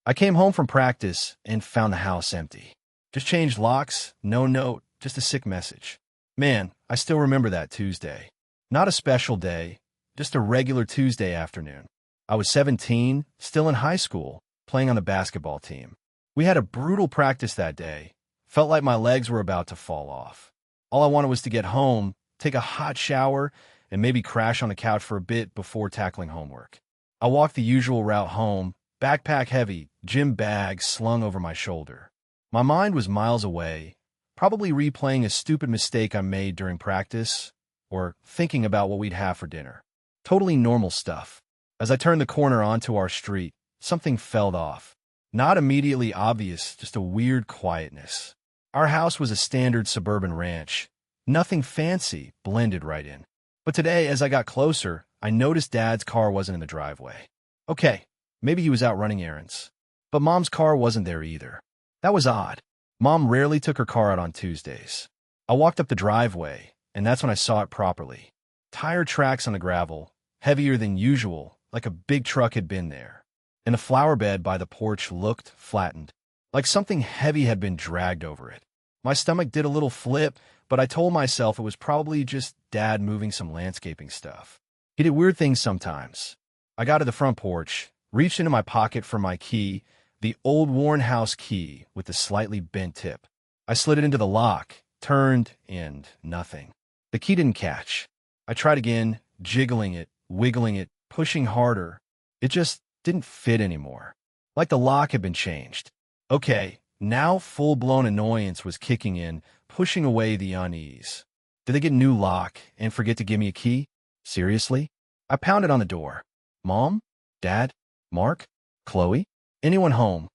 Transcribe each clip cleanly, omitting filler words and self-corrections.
I came home from practice and found the house empty. Just changed locks, no note, just a sick message. Man, I still remember that Tuesday. Not a special day, just a regular Tuesday afternoon. I was 17, still in high school, playing on the basketball team. We had a brutal practice that day. Felt like my legs were about to fall off. All I wanted was to get home, take a hot shower, and maybe crash on the couch for a bit before tackling homework. I walked the usual route home, backpack heavy, gym bag slung over my shoulder. My mind was miles away, probably replaying a stupid mistake I made during practice, or thinking about what we'd have for dinner. Totally normal stuff. As I turned the corner onto our street, something fell off. Not immediately obvious, just a weird quietness. Our house was a standard suburban ranch. Nothing fancy, blended right in. But today, as I got closer, I noticed Dad's car wasn't in the driveway. Okay, maybe he was out running errands. But Mom's car wasn't there either. That was odd. Mom rarely took her car out on Tuesdays. I walked up the driveway, and that's when I saw it properly. Tire tracks on the gravel, heavier than usual, like a big truck had been there. And the flower bed by the porch looked flattened, like something heavy had been dragged over it. My stomach did a little flip, but I told myself it was probably just Dad moving some landscaping stuff. He did weird things sometimes. I got to the front porch, reached into my pocket for my key, the old worn house key with the slightly bent tip. I slid it into the lock, turned, and nothing. The key didn't catch. I tried again, jiggling it, wiggling it, pushing harder. It just didn't fit anymore. Like the lock had been changed. Okay, now full-blown annoyance was kicking in, pushing away the unease. Did they get a new lock and forget to give me a key? Seriously? I pounded on the door. Mom? Dad? Mark? Chloe? Anyone home?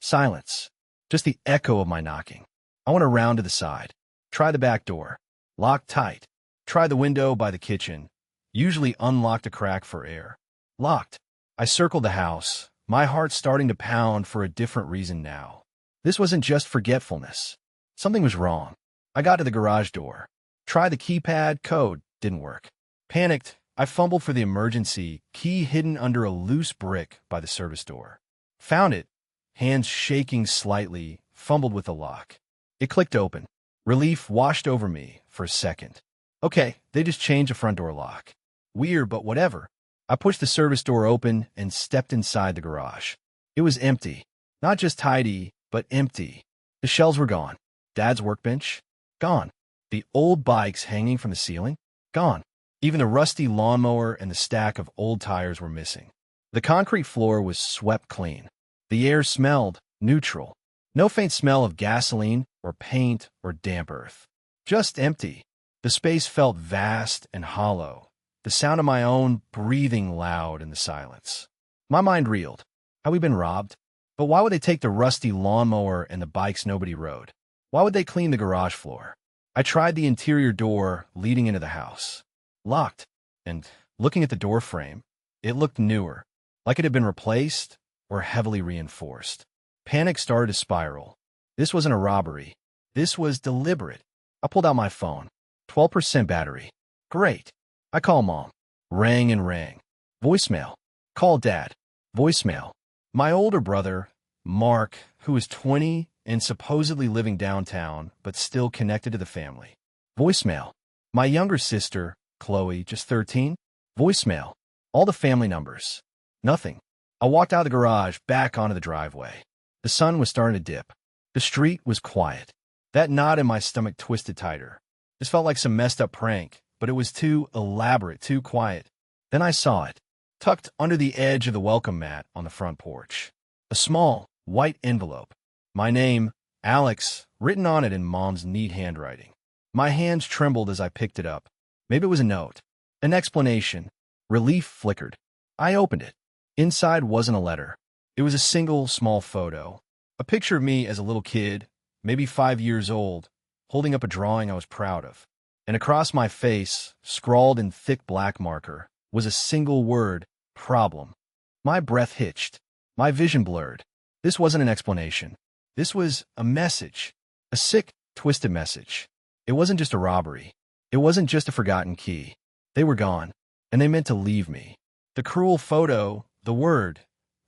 Silence. Just the echo of my knocking. I went around to the side. Try the back door. Locked tight. Try the window by the kitchen. Usually unlocked a crack for air. Locked. I circled the house, my heart starting to pound for a different reason now. This wasn't just forgetfulness. Something was wrong. I got to the garage door. Tried the keypad, code, didn't work. Panicked, I fumbled for the emergency key hidden under a loose brick by the service door. Found it, hands shaking slightly, fumbled with the lock. It clicked open. Relief washed over me for a second. Okay, they just changed the front door lock. Weird, but whatever. I pushed the service door open and stepped inside the garage. It was empty. Not just tidy, but empty. The shelves were gone. Dad's workbench? Gone. The old bikes hanging from the ceiling? Gone. Even the rusty lawnmower and the stack of old tires were missing. The concrete floor was swept clean. The air smelled neutral. No faint smell of gasoline or paint or damp earth. Just empty. The space felt vast and hollow. The sound of my own breathing loud in the silence. My mind reeled. Had we been robbed? But why would they take the rusty lawnmower and the bikes nobody rode? Why would they clean the garage floor? I tried the interior door leading into the house. Locked. And looking at the door frame, it looked newer, like it had been replaced or heavily reinforced. Panic started to spiral. This wasn't a robbery. This was deliberate. I pulled out my phone. 12% battery. Great. I call Mom. Rang and rang. Voicemail. Call Dad. Voicemail. My older brother, Mark, who was 20 and supposedly living downtown, but still connected to the family. Voicemail. My younger sister, Chloe, just 13. Voicemail. All the family numbers. Nothing. I walked out of the garage, back onto the driveway. The sun was starting to dip. The street was quiet. That knot in my stomach twisted tighter. This felt like some messed up prank, but it was too elaborate, too quiet. Then I saw it, tucked under the edge of the welcome mat on the front porch. A small, white envelope. My name, Alex, written on it in Mom's neat handwriting. My hands trembled as I picked it up. Maybe it was a note. An explanation. Relief flickered. I opened it. Inside wasn't a letter. It was a single, small photo. A picture of me as a little kid, maybe 5 years old, holding up a drawing I was proud of. And across my face, scrawled in thick black marker, was a single word, problem. My breath hitched. My vision blurred. This wasn't an explanation. This was a message. A sick, twisted message. It wasn't just a robbery. It wasn't just a forgotten key. They were gone, and they meant to leave me. The cruel photo, the word,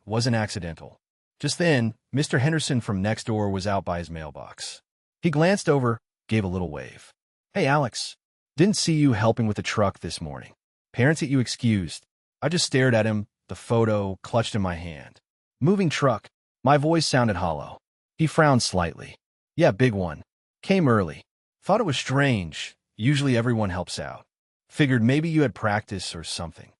wasn't accidental. Just then, Mr. Henderson from next door was out by his mailbox. He glanced over, gave a little wave. Hey, Alex. Didn't see you helping with the truck this morning. Parents get you excused. I just stared at him, the photo clutched in my hand. Moving truck. My voice sounded hollow. He frowned slightly. Yeah, big one. Came early. Thought it was strange. Usually everyone helps out. Figured maybe you had practice or something.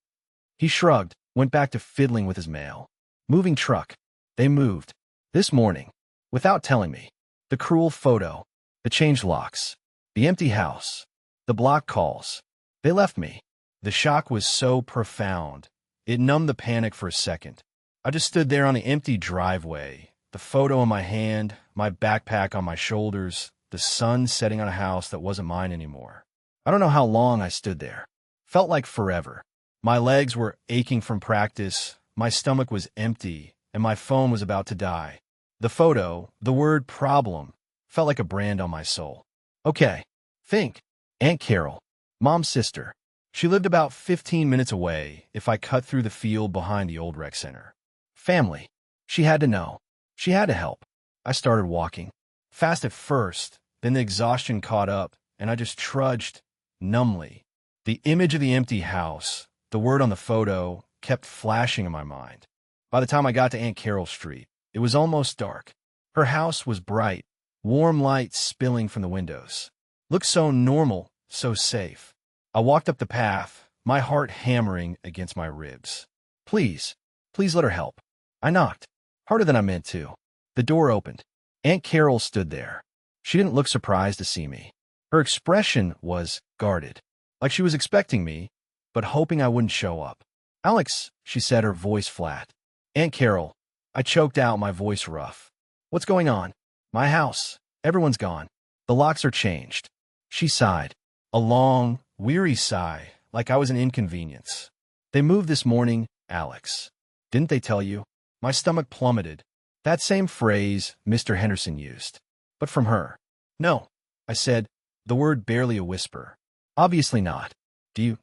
He shrugged, went back to fiddling with his mail. Moving truck. They moved. This morning. Without telling me. The cruel photo. The changed locks. The empty house. The block calls. They left me. The shock was so profound. It numbed the panic for a second. I just stood there on the empty driveway, the photo in my hand, my backpack on my shoulders, the sun setting on a house that wasn't mine anymore. I don't know how long I stood there. Felt like forever. My legs were aching from practice, my stomach was empty, and my phone was about to die. The photo, the word problem, felt like a brand on my soul. Okay, think. Aunt Carol, Mom's sister. She lived about 15 minutes away if I cut through the field behind the old rec center. Family. She had to know. She had to help. I started walking. Fast at first, then the exhaustion caught up, and I just trudged, numbly. The image of the empty house, the word on the photo, kept flashing in my mind. By the time I got to Aunt Carol Street, it was almost dark. Her house was bright, warm light spilling from the windows. Looked so normal, so safe. I walked up the path, my heart hammering against my ribs. Please let her help. I knocked, harder than I meant to. The door opened. Aunt Carol stood there. She didn't look surprised to see me. Her expression was guarded, like she was expecting me, but hoping I wouldn't show up. Alex, she said, her voice flat. Aunt Carol, I choked out, my voice rough. What's going on? My house. Everyone's gone. The locks are changed. She sighed. A long, weary sigh, like I was an inconvenience. They moved this morning, Alex. Didn't they tell you? My stomach plummeted. That same phrase Mr. Henderson used. But from her. No, I said, the word barely a whisper. Obviously not. Do you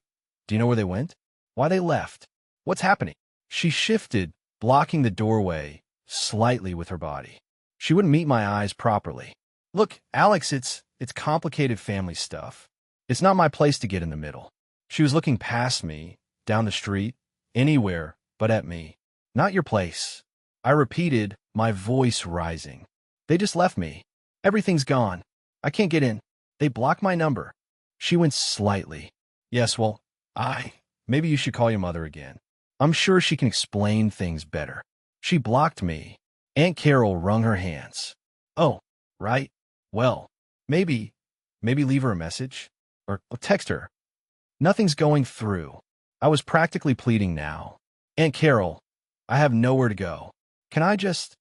know where they went? Why they left? What's happening? She shifted, blocking the doorway, slightly with her body. She wouldn't meet my eyes properly. Look, Alex, it's complicated family stuff. It's not my place to get in the middle. She was looking past me, down the street, anywhere but at me. Not your place. I repeated, my voice rising. They just left me. Everything's gone. I can't get in. They blocked my number. She went slightly. Yes, well, maybe you should call your mother again. I'm sure she can explain things better. She blocked me. Aunt Carol wrung her hands. Oh, right. Well, maybe leave her a message. Or text her. Nothing's going through. I was practically pleading now. Aunt Carol, I have nowhere to go. Can I just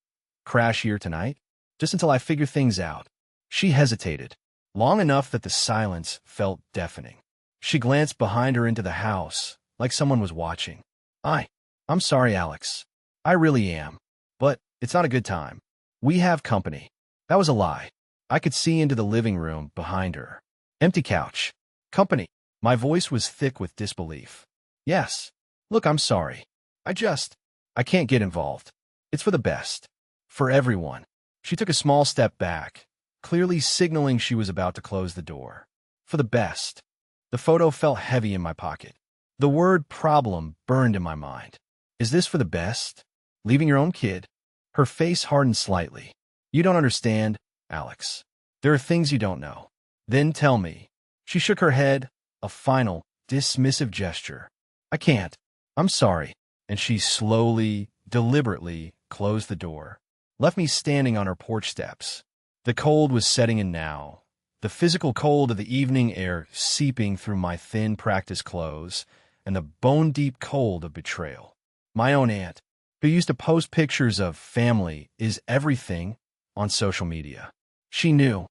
crash here tonight? Just until I figure things out. She hesitated, long enough that the silence felt deafening. She glanced behind her into the house, like someone was watching. I'm sorry, Alex. I really am. But it's not a good time. We have company. That was a lie. I could see into the living room behind her. Empty couch. Company. My voice was thick with disbelief. Yes. Look, I'm sorry. I can't get involved. It's for the best. For everyone. She took a small step back, clearly signaling she was about to close the door. For the best. The photo felt heavy in my pocket. The word problem burned in my mind. Is this for the best? Leaving your own kid? Her face hardened slightly. You don't understand, Alex. There are things you don't know. Then tell me. She shook her head, a final, dismissive gesture. I can't. I'm sorry. And she slowly, deliberately closed the door, left me standing on her porch steps. The cold was setting in now, the physical cold of the evening air seeping through my thin practice clothes, and the bone-deep cold of betrayal. My own aunt, who used to post pictures of family is everything on social media. She knew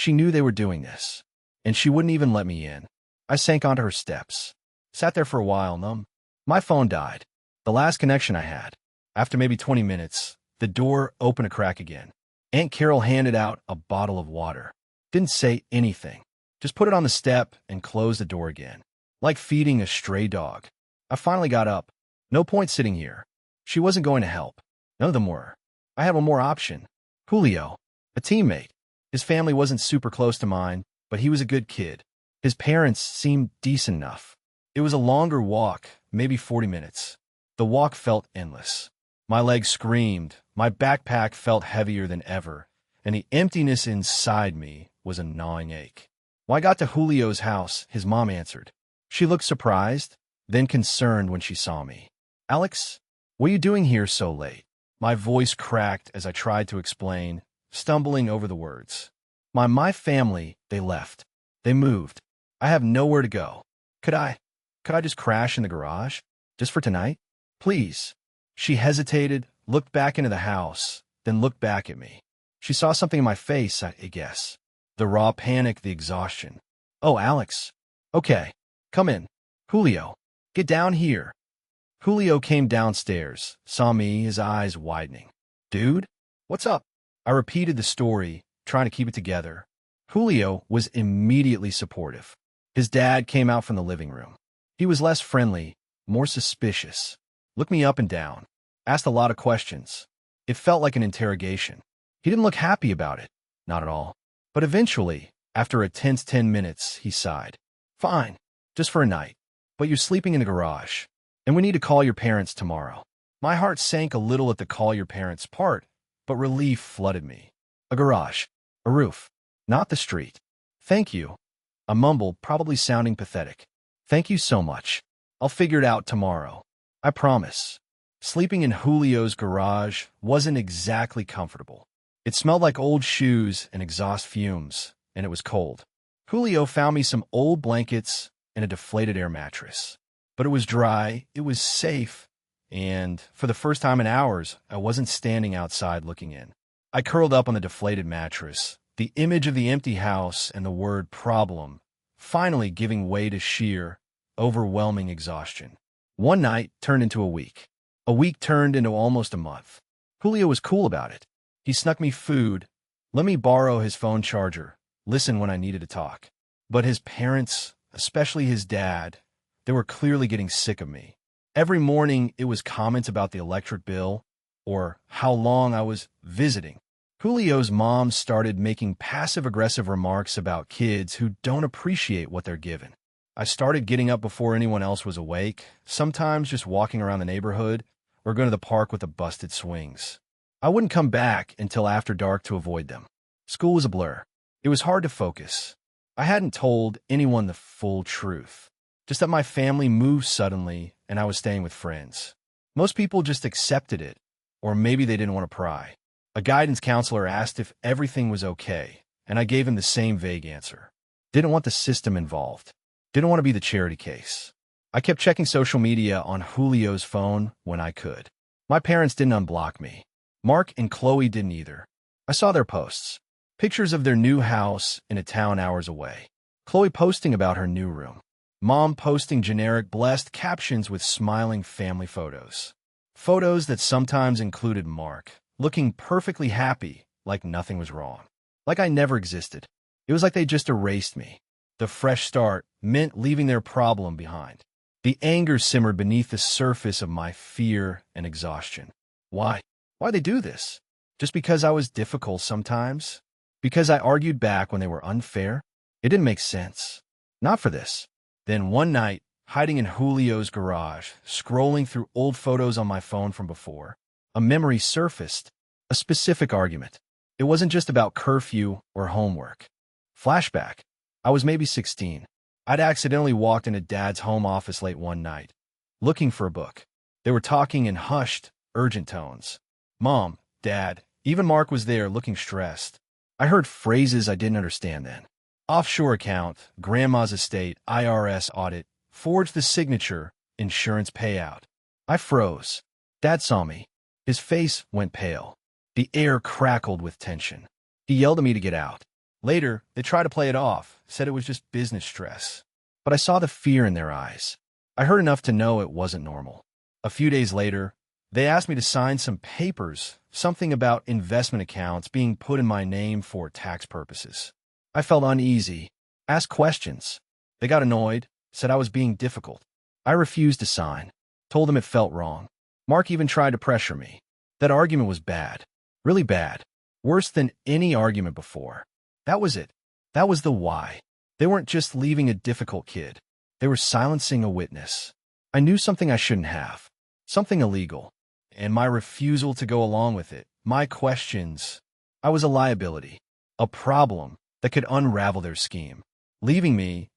they were doing this. And she wouldn't even let me in. I sank onto her steps. Sat there for a while, numb. My phone died. The last connection I had. After maybe 20 minutes, the door opened a crack again. Aunt Carol handed out a bottle of water. Didn't say anything. Just put it on the step and closed the door again. Like feeding a stray dog. I finally got up. No point sitting here. She wasn't going to help. None of them were. I had one more option. Julio, a teammate. His family wasn't super close to mine, but he was a good kid. His parents seemed decent enough. It was a longer walk, maybe 40 minutes. The walk felt endless. My legs screamed, my backpack felt heavier than ever, and the emptiness inside me was a gnawing ache. When I got to Julio's house, his mom answered. She looked surprised, then concerned when she saw me. Alex, what are you doing here so late? My voice cracked as I tried to explain, stumbling over the words. My family, they left. They moved. I have nowhere to go. Could I just crash in the garage? Just for tonight? Please. She hesitated, looked back into the house, then looked back at me. She saw something in my face, I guess. The raw panic, the exhaustion. Oh, Alex. Okay. Come in. Julio. Get down here. Julio came downstairs, saw me, his eyes widening. Dude? What's up? I repeated the story, trying to keep it together. Julio was immediately supportive. His dad came out from the living room. He was less friendly, more suspicious. Looked me up and down. Asked a lot of questions. It felt like an interrogation. He didn't look happy about it. Not at all. But eventually, after a tense 10 minutes, he sighed. Fine. Just for a night. But you're sleeping in the garage. And we need to call your parents tomorrow. My heart sank a little at the call your parents part, but relief flooded me. A garage. A roof. Not the street. Thank you. I mumbled, probably sounding pathetic. Thank you so much. I'll figure it out tomorrow. I promise. Sleeping in Julio's garage wasn't exactly comfortable. It smelled like old shoes and exhaust fumes, and it was cold. Julio found me some old blankets and a deflated air mattress. But it was dry, it was safe, and for the first time in hours, I wasn't standing outside looking in. I curled up on the deflated mattress, the image of the empty house and the word problem finally giving way to sheer, overwhelming exhaustion. One night turned into a week. A week turned into almost a month. Julio was cool about it. He snuck me food, let me borrow his phone charger, listen when I needed to talk. But his parents, especially his dad, they were clearly getting sick of me. Every morning, it was comments about the electric bill or how long I was visiting. Julio's mom started making passive-aggressive remarks about kids who don't appreciate what they're given. I started getting up before anyone else was awake, sometimes just walking around the neighborhood or going to the park with the busted swings. I wouldn't come back until after dark to avoid them. School was a blur. It was hard to focus. I hadn't told anyone the full truth. Just that my family moved suddenly and I was staying with friends. Most people just accepted it, or maybe they didn't want to pry. A guidance counselor asked if everything was okay, and I gave him the same vague answer. Didn't want the system involved. Didn't want to be the charity case. I kept checking social media on Julio's phone when I could. My parents didn't unblock me. Mark and Chloe didn't either. I saw their posts. Pictures of their new house in a town hours away. Chloe posting about her new room. Mom posting generic blessed captions with smiling family photos. Photos that sometimes included Mark, looking perfectly happy, like nothing was wrong. Like I never existed. It was like they just erased me. The fresh start meant leaving their problem behind. The anger simmered beneath the surface of my fear and exhaustion. Why? Why'd they do this? Just because I was difficult sometimes? Because I argued back when they were unfair? It didn't make sense. Not for this. Then one night, hiding in Julio's garage, scrolling through old photos on my phone from before, a memory surfaced, a specific argument. It wasn't just about curfew or homework. Flashback. I was maybe 16. I'd accidentally walked into Dad's home office late one night, looking for a book. They were talking in hushed, urgent tones. Mom, Dad, even Mark was there looking stressed. I heard phrases I didn't understand then. Offshore account, grandma's estate, IRS audit, forged the signature, insurance payout. I froze. Dad saw me. His face went pale. The air crackled with tension. He yelled at me to get out. Later, they tried to play it off, said it was just business stress. But I saw the fear in their eyes. I heard enough to know it wasn't normal. A few days later, they asked me to sign some papers, something about investment accounts being put in my name for tax purposes. I felt uneasy, asked questions. They got annoyed, said I was being difficult. I refused to sign, told them it felt wrong. Mark even tried to pressure me. That argument was bad. Really bad. Worse than any argument before. That was it. That was the why. They weren't just leaving a difficult kid. They were silencing a witness. I knew something I shouldn't have. Something illegal. And my refusal to go along with it, my questions, I was a liability. A problem that could unravel their scheme. Leaving me,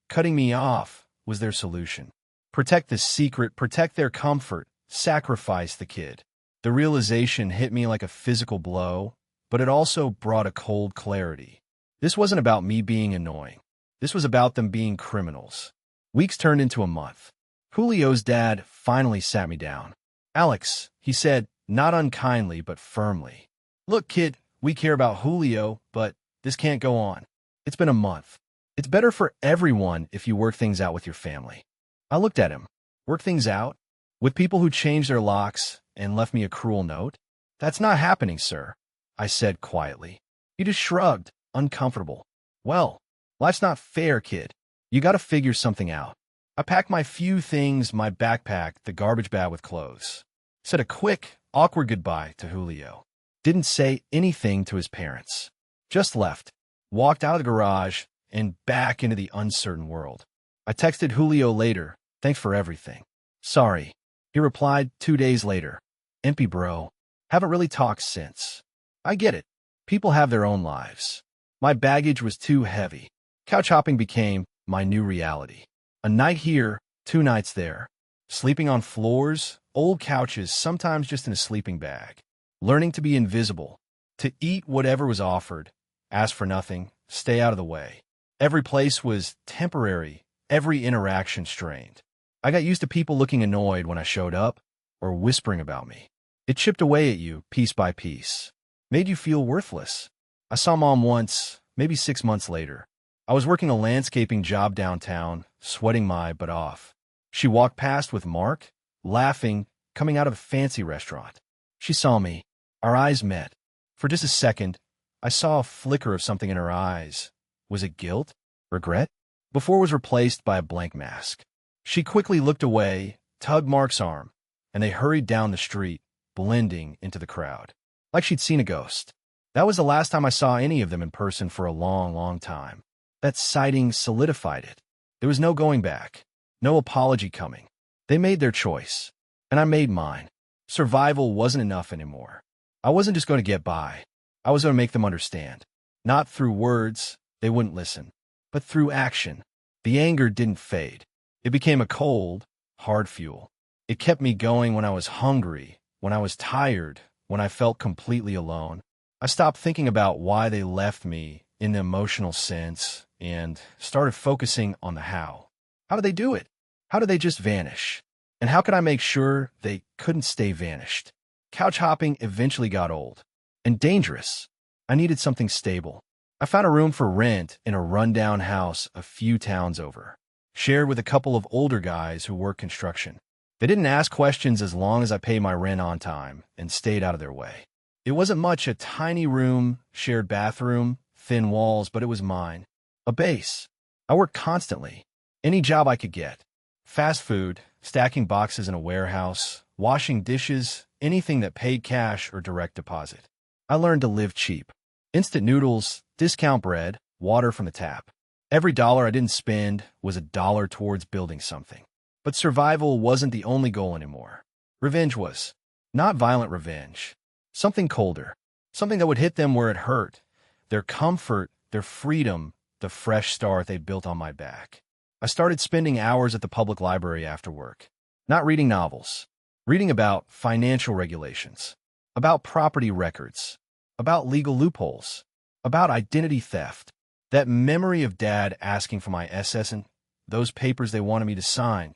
cutting me off, was their solution. Protect the secret, protect their comfort, sacrifice the kid. The realization hit me like a physical blow, but it also brought a cold clarity. This wasn't about me being annoying. This was about them being criminals. Weeks turned into a month. Julio's dad finally sat me down. "Alex," he said, not unkindly but firmly. "Look, kid, we care about Julio, but this can't go on. It's been a month. It's better for everyone if you work things out with your family." I looked at him. Work things out? With people who changed their locks and left me a cruel note? "That's not happening, sir," I said quietly. He just shrugged, uncomfortable. "Well, life's not fair, kid. You gotta figure something out." I packed my few things, my backpack, the garbage bag with clothes. Said a quick, awkward goodbye to Julio. Didn't say anything to his parents. Just left, walked out of the garage, and back into the uncertain world. I texted Julio later, "Thanks for everything." "Sorry." He replied 2 days later. "Empty, bro. Haven't really talked since." I get it. People have their own lives. My baggage was too heavy. Couch hopping became my new reality. A night here, 2 nights there. Sleeping on floors, old couches, sometimes just in a sleeping bag. Learning to be invisible. To eat whatever was offered. Ask for nothing. Stay out of the way. Every place was temporary. Every interaction strained. I got used to people looking annoyed when I showed up, or whispering about me. It chipped away at you, piece by piece. Made you feel worthless. I saw Mom once, maybe 6 months later. I was working a landscaping job downtown, sweating my butt off. She walked past with Mark, laughing, coming out of a fancy restaurant. She saw me. Our eyes met. For just a second, I saw a flicker of something in her eyes. Was it guilt? Regret? Before it was replaced by a blank mask. She quickly looked away, tugged Mark's arm, and they hurried down the street, blending into the crowd. Like she'd seen a ghost. That was the last time I saw any of them in person for a long, long time. That sighting solidified it. There was no going back. No apology coming. They made their choice, and I made mine. Survival wasn't enough anymore. I wasn't just going to get by. I was going to make them understand. Not through words, they wouldn't listen, but through action. The anger didn't fade. It became a cold, hard fuel. It kept me going when I was hungry, when I was tired, when I felt completely alone. I stopped thinking about why they left me in the emotional sense and started focusing on the how. How did they do it? How did they just vanish? And how could I make sure they couldn't stay vanished? Couch hopping eventually got old and dangerous. I needed something stable. I found a room for rent in a rundown house a few towns over, shared with a couple of older guys who worked construction. They didn't ask questions as long as I paid my rent on time and stayed out of their way. It wasn't much, a tiny room, shared bathroom, thin walls, but it was mine. A base. I worked constantly. Any job I could get. Fast food, stacking boxes in a warehouse, washing dishes, anything that paid cash or direct deposit. I learned to live cheap. Instant noodles, discount bread, water from the tap. Every dollar I didn't spend was $1 towards building something. But survival wasn't the only goal anymore. Revenge was. Not violent revenge. Something colder. Something that would hit them where it hurt. Their comfort, their freedom, the fresh start they built on my back. I started spending hours at the public library after work. Not reading novels. Reading about financial regulations. About property records. About legal loopholes. About identity theft. That memory of Dad asking for my SSN, those papers they wanted me to sign.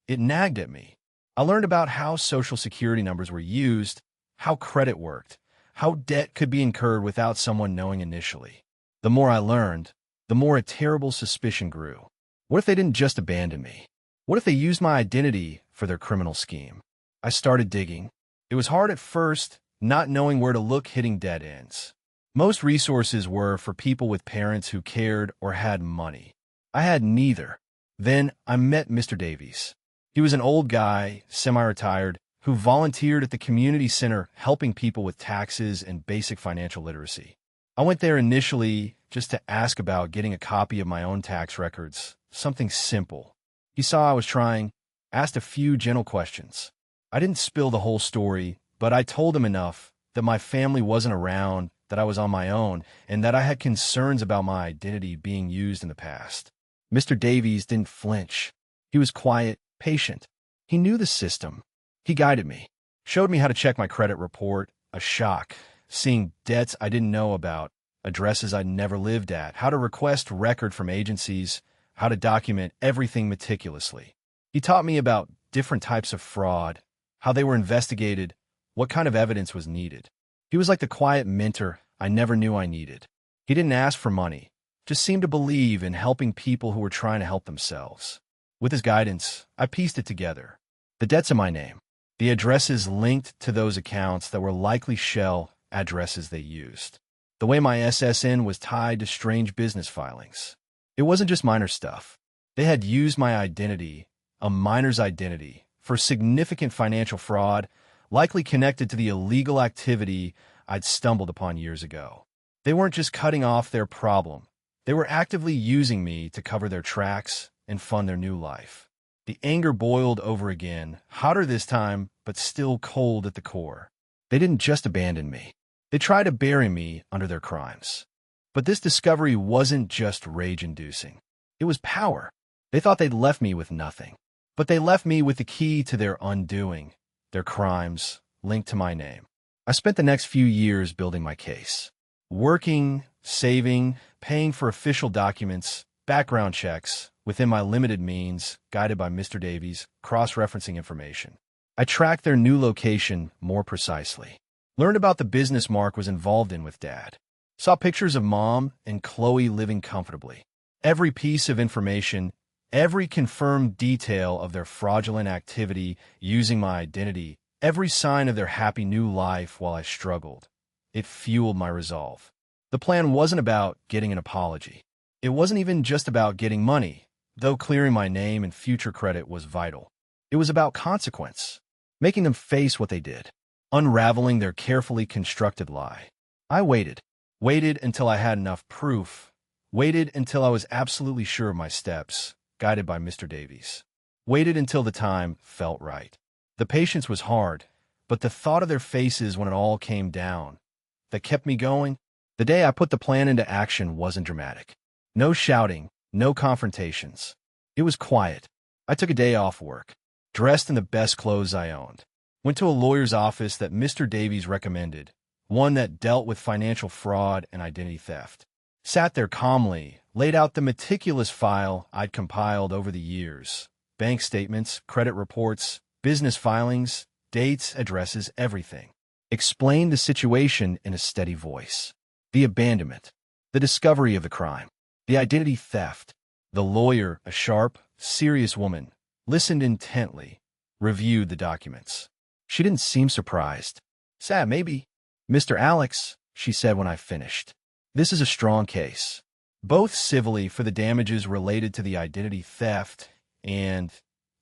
It nagged at me. I learned about how Social Security numbers were used, how credit worked, how debt could be incurred without someone knowing initially. The more I learned, the more a terrible suspicion grew. What if they didn't just abandon me? What if they used my identity for their criminal scheme? I started digging. It was hard at first, not knowing where to look, hitting dead ends. Most resources were for people with parents who cared or had money. I had neither. Then I met Mr. Davies. He was an old guy, semi-retired, who volunteered at the community center helping people with taxes and basic financial literacy. I went there initially just to ask about getting a copy of my own tax records, something simple. He saw I was trying, asked a few gentle questions. I didn't spill the whole story, but I told him enough that my family wasn't around, that I was on my own, and that I had concerns about my identity being used in the past. Mr. Davies didn't flinch. He was quiet, patient. He knew the system. He guided me, showed me how to check my credit report, a shock, seeing debts I didn't know about, addresses I'd never lived at, how to request record from agencies, how to document everything meticulously. He taught me about different types of fraud, how they were investigated, what kind of evidence was needed. He was like the quiet mentor I never knew I needed. He didn't ask for money, just seemed to believe in helping people who were trying to help themselves. With his guidance, I pieced it together. The debts in my name, the addresses linked to those accounts that were likely shell addresses they used. The way my SSN was tied to strange business filings. It wasn't just minor stuff. They had used my identity, a minor's identity, for significant financial fraud, likely connected to the illegal activity I'd stumbled upon years ago. They weren't just cutting off their problem. They were actively using me to cover their tracks and fund their new life. The anger boiled over again, hotter this time, but still cold at the core. They didn't just abandon me. They tried to bury me under their crimes. But this discovery wasn't just rage-inducing. It was power. They thought they'd left me with nothing. But they left me with the key to their undoing, their crimes, linked to my name. I spent the next few years building my case. Working, saving, paying for official documents, background checks, within my limited means, guided by Mr. Davies, cross-referencing information. I tracked their new location more precisely. Learned about the business Mark was involved in with Dad. Saw pictures of Mom and Chloe living comfortably. Every piece of information, every confirmed detail of their fraudulent activity using my identity, every sign of their happy new life while I struggled. It fueled my resolve. The plan wasn't about getting an apology. It wasn't even just about getting money, though clearing my name and future credit was vital. It was about consequence, making them face what they did, unraveling their carefully constructed lie. I waited until I had enough proof, waited until I was absolutely sure of my steps, guided by Mr. Davies. Waited until the time felt right. The patience was hard, but the thought of their faces when it all came down, that kept me going. The day I put the plan into action wasn't dramatic. No shouting, no confrontations. It was quiet. I took a day off work, dressed in the best clothes I owned, went to a lawyer's office that Mr. Davies recommended, one that dealt with financial fraud and identity theft. Sat there calmly, laid out the meticulous file I'd compiled over the years. Bank statements, credit reports, business filings, dates, addresses, everything. Explained the situation in a steady voice. The abandonment, the discovery of the crime, the identity theft. The lawyer, a sharp, serious woman, listened intently, reviewed the documents. She didn't seem surprised. "Sad, maybe. Mr. Alex," she said when I finished. "This is a strong case, both civilly for the damages related to the identity theft and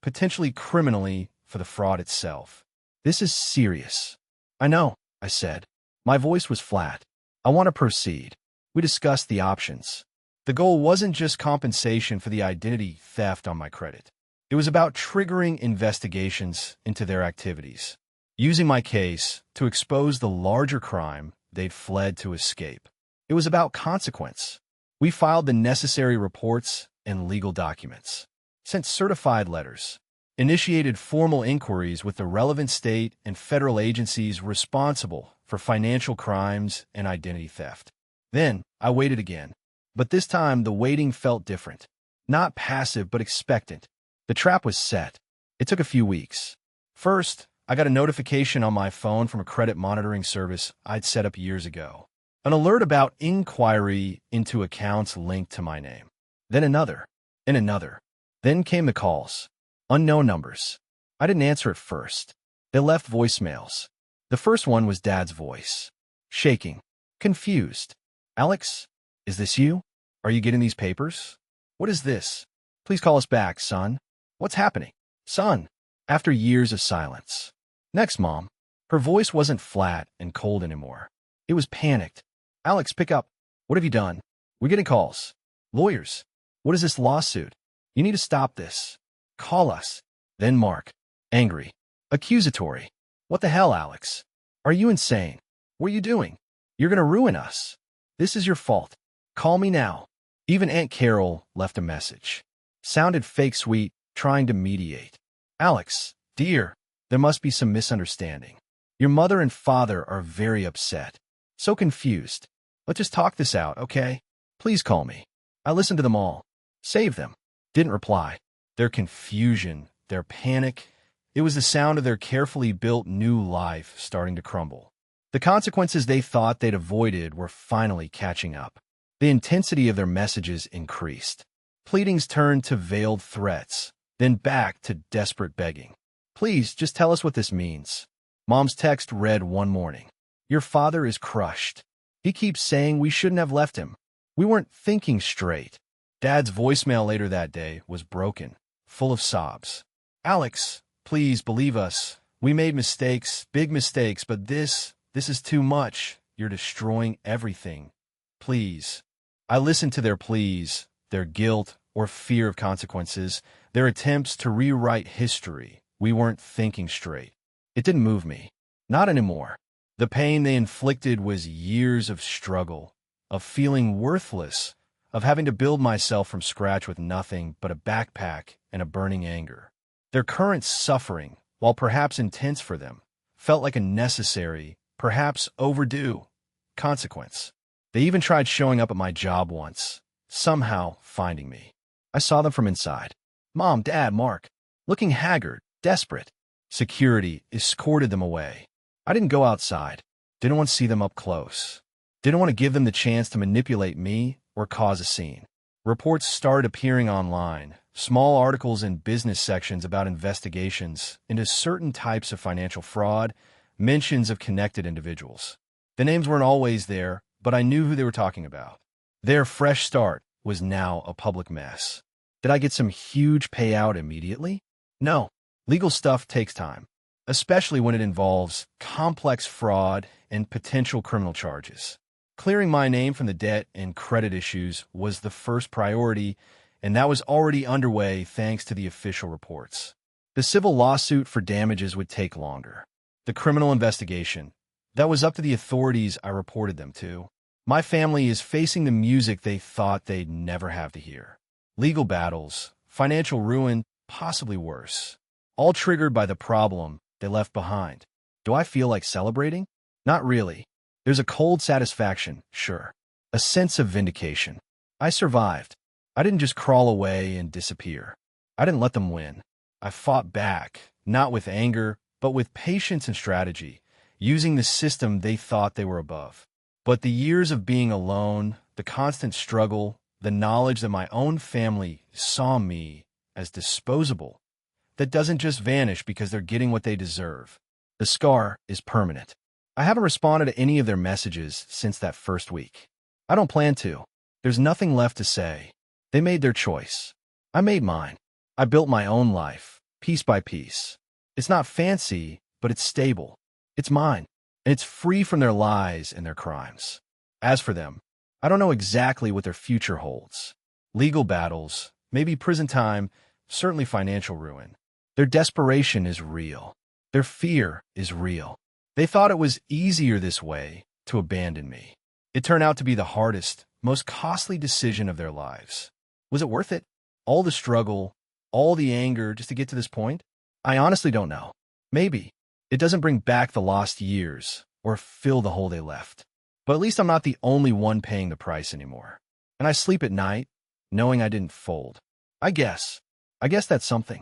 potentially criminally for the fraud itself. This is serious." "I know," I said. My voice was flat. "I want to proceed." We discussed the options. The goal wasn't just compensation for the identity theft on my credit. It was about triggering investigations into their activities, using my case to expose the larger crime they'd fled to escape. It was about consequence. We filed the necessary reports and legal documents, sent certified letters, initiated formal inquiries with the relevant state and federal agencies responsible for financial crimes and identity theft. Then I waited again, but this time the waiting felt different. Not passive, but expectant. The trap was set. It took a few weeks. First, I got a notification on my phone from a credit monitoring service I'd set up years ago. An alert about inquiry into accounts linked to my name. Then another, and another. Then came the calls. Unknown numbers. I didn't answer at first. They left voicemails. The first one was Dad's voice. Shaking. Confused. "Alex, is this you? Are you getting these papers? What is this? Please call us back, son. What's happening? Son." After years of silence, Next, Mom. Her voice wasn't flat and cold anymore. It was panicked. Alex, pick up. What have you done? We're getting calls. Lawyers. What is this lawsuit? You need to stop this. Call us. Then Mark. Angry. Accusatory. What the hell, Alex? Are you insane? What are you doing? You're gonna ruin us. This is your fault. Call me now. Even Aunt Carol left a message. Sounded fake sweet, trying to mediate. Alex, dear, there must be some misunderstanding. Your mother and father are very upset. So confused. Let's just talk this out, okay? Please call me. I listened to them all. Save them. Didn't reply. Their confusion, their panic. It was the sound of their carefully built new life starting to crumble. The consequences they thought they'd avoided were finally catching up. The intensity of their messages increased. Pleadings turned to veiled threats, then back to desperate begging. Please, just tell us what this means. Mom's text read one morning. Your father is crushed. He keeps saying we shouldn't have left him. We weren't thinking straight. Dad's voicemail later that day was broken, full of sobs. Alex, please believe us. We made mistakes, big mistakes, but this is too much. You're destroying everything. Please. I listened to their pleas, their guilt or fear of consequences, their attempts to rewrite history. We weren't thinking straight. It didn't move me. Not anymore. The pain they inflicted was years of struggle, of feeling worthless, of having to build myself from scratch with nothing but a backpack and a burning anger. Their current suffering, while perhaps intense for them, felt like a necessary, perhaps overdue, consequence. They even tried showing up at my job once, somehow finding me. I saw them from inside. Mom, Dad, Mark, looking haggard, desperate. Security escorted them away. I didn't go outside. Didn't want to see them up close. Didn't want to give them the chance to manipulate me or cause a scene. Reports started appearing online, small articles in business sections about investigations into certain types of financial fraud, mentions of connected individuals. The names weren't always there, but I knew who they were talking about. Their fresh start was now a public mess. Did I get some huge payout immediately? No. Legal stuff takes time, especially when it involves complex fraud and potential criminal charges. Clearing my name from the debt and credit issues was the first priority, and that was already underway thanks to the official reports. The civil lawsuit for damages would take longer. The criminal investigation, that was up to the authorities I reported them to. My family is facing the music they thought they'd never have to hear. Legal battles, financial ruin, possibly worse. All triggered by the problem they left behind. Do I feel like celebrating? Not really. There's a cold satisfaction, sure. A sense of vindication. I survived. I didn't just crawl away and disappear. I didn't let them win. I fought back, not with anger, but with patience and strategy, using the system they thought they were above. But the years of being alone, the constant struggle, the knowledge that my own family saw me as disposable, that doesn't just vanish because they're getting what they deserve. The scar is permanent. I haven't responded to any of their messages since that first week. I don't plan to. There's nothing left to say. They made their choice. I made mine. I built my own life, piece by piece. It's not fancy, but it's stable. It's mine, and it's free from their lies and their crimes. As for them, I don't know exactly what their future holds. Legal battles, maybe prison time, certainly financial ruin. Their desperation is real. Their fear is real. They thought it was easier this way to abandon me. It turned out to be the hardest, most costly decision of their lives. Was it worth it? All the struggle, all the anger just to get to this point? I honestly don't know. Maybe. It doesn't bring back the lost years or fill the hole they left. But at least I'm not the only one paying the price anymore. And I sleep at night knowing I didn't fold. I guess that's something.